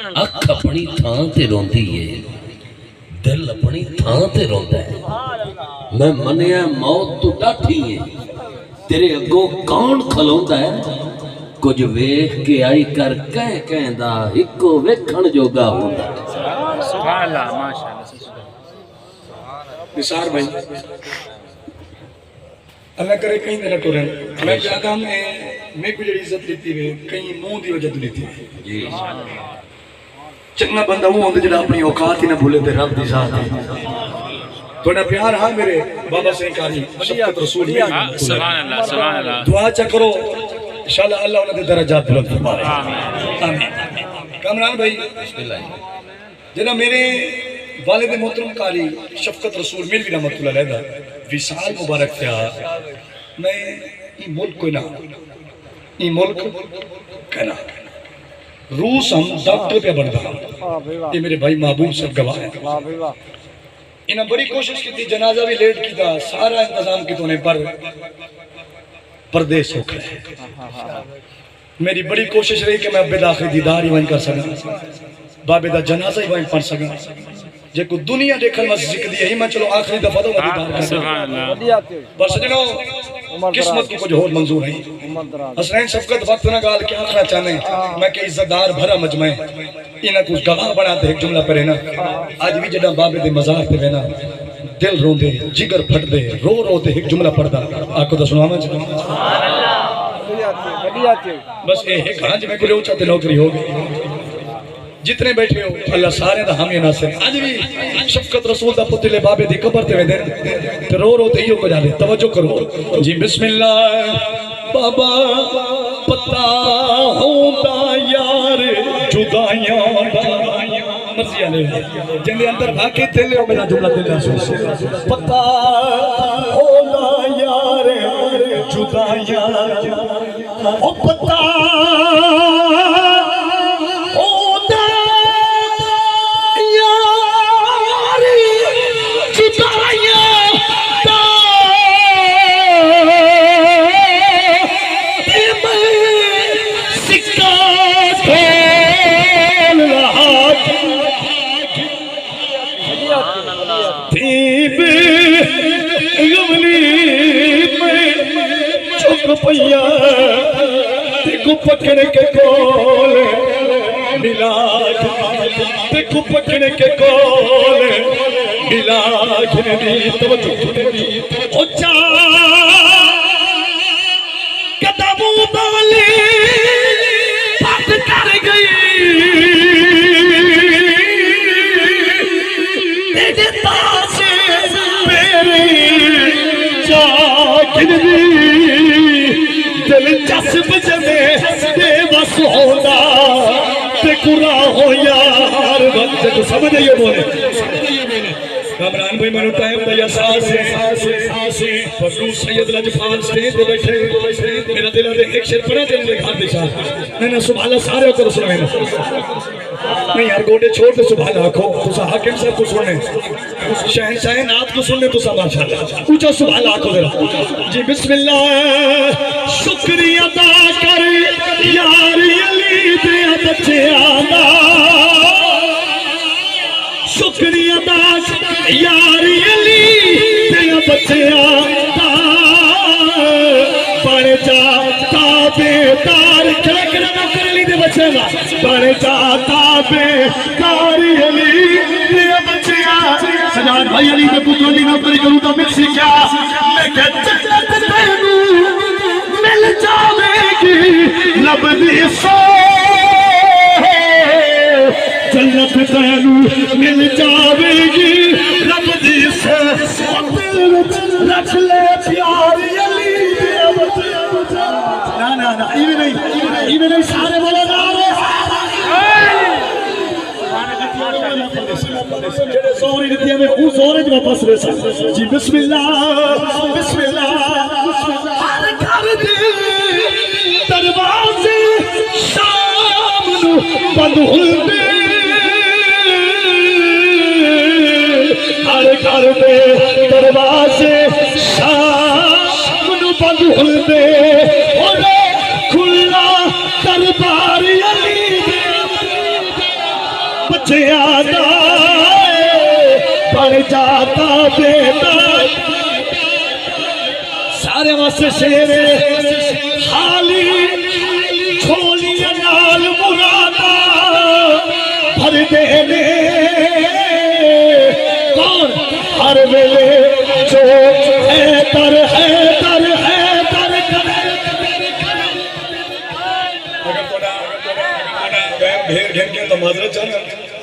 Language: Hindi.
अख अपनी थां ते रोंदी है, दिल अपनी थां ते रोंदा है। मैं मनिया मौत तू डाठी है, तेरे अगों कौन खलोंदा है? कुछ वेख के आई कर कह कहंदा इको वेखण जोगा होंदा। सुभान अल्लाह, माशाअल्लाह। निसार भाई अल्लाह करे कहीं ना टुरन। मैं ज्यादा मैं को जड़ी इज्जत दी वे कहीं मुंह दी वजह दी थी जी। चंगा बंदा वो होंदा जेड़ा अपनी औकात ही ना भूले ते रब दी जात है। थोड़ा प्यार हां मेरे बाबा से कारी शफकत रसूल सुभान अल्लाह, सुभान अल्लाह। दुआ चा करो इंशाअल्लाह अल्लाह उन्हें दर्जात बुलंद फरमाए। आमीन। कामरान भाई बिस्मिल्लाह। जना मेरे वालिद मोहतरम कारी शफकत रसूल मिल भी रहमतुल्लाह अलैह विशाल मुबारक था। मैं ई मुल्क कोई ना ई मुल्क कहना रूस हम डॉक्टर पे बन रहा। ये मेरे भाई महबूब सब गवाह है। इन्हें बड़ी कोशिश की थी, जनाजा भी लेट की था, सारा इंतजाम की तूने पर परदेश होकर मेरी बड़ी कोशिश रही कि मैं अब्बे दा आखिरी दीदार ही वहीं कर सका, बाबे दा जनाजा ही वहीं पढ़ सका। जे को दुनिया देखल मस जिक्र दी मैं चलो आखिरी दफा तो दीदार कर सका। बस जनो किस्मत को कुछ और मंजूर नहीं। हसनैन शफकत वक्त ना गाल क्या आखना चाहने मैं के इज्जतदार भरा मजमे इना कुछ गवाह बनाते एक जुमला करे ना। आज भी जदा बाबे दे मजार पे वेना दिल रोंदे जिगर फटदे रो रो ते एक जुमला पढ़दा आपको तो सुनावा सुभान अल्लाह। बस ए है कहां जे मैं को चाहते नौकरी हो गई। जितने बैठे हो अल्लाह सारे दा हामी नासिर। आज भी शफकत रसूल दा पुतले बाबे दी कब्र ते वेंदे ते रो रो ते इयो को जाले। तवज्जो करो जी। बिस्मिल्लाह। बाबा पता होंदा यार जुदाइयां दा मर्जी आले जिंदे अंदर बाकी तेले ओ मेरा जुमला दिल सुन। पता होंदा यार जुदाइयां ओ पता पैया देखो पकड़े के कोल मिला देखो पकड़े के कोल मिला कदमों वाली बात कर गई तेरे पास मेरी जागिर दिलचस्प जमे बेबस होना ते कुरा हो यार वक्त तो समझ ये बोले। कामरान भाई मनु टाइम दया सास से फजलू सैयद लजफान स्टेज पे बैठे मेरा दिल दे एक शेर पढ़ा दिल दे घर दिशा ना सुभान अल्लाह सारे को सुनाए नहीं यार गोडे छोड़ दे सुभान आखो तुसा हाकिम साहब को सुनने शहंशाह नात को सुनने तुसा माशाअल्लाह ऊंचा सुभान आखो जरा जी। बिस्मिल्लाह। शुक्रिया अदा कर यार अली दे बच्चेआं दा शुक्रिया अदा यार अली दे बच्चेआं दा बन जा ताबेदार खड़ा खड़ा ना कर अली दे बच्चेआं दा बन जा ताबेदार अली दे बच्चेआं। सजाद भाई अली दे पुत्रों दी नौकरी करूं तो मिक्सी क्या मैं कहता तैनू मिल जावेगी लब दी सो जन्नत तैनू मिल जावेगी लब दी सो रख ले प्यार अली ना ना ना इवे नहीं सारे बोलो ना जेड़े जोरी दितिया में ऊ जोरे च वापस ले जी। बिस्मिल्लाह। बिस्मिल्लाह। हर घर दे दरवाजे शाम नू बंद हुंदे हर घर दे दरवाजे शाम नू बंद हुंदे खुला दरबार अली बच्चियां दा बन जाता बेटा सारे वास्ते शेरे हाली छोलियां नाल मुरादा भर देने कौन हर वेले जो है तर भेड़ घेर के तो माजरत जाना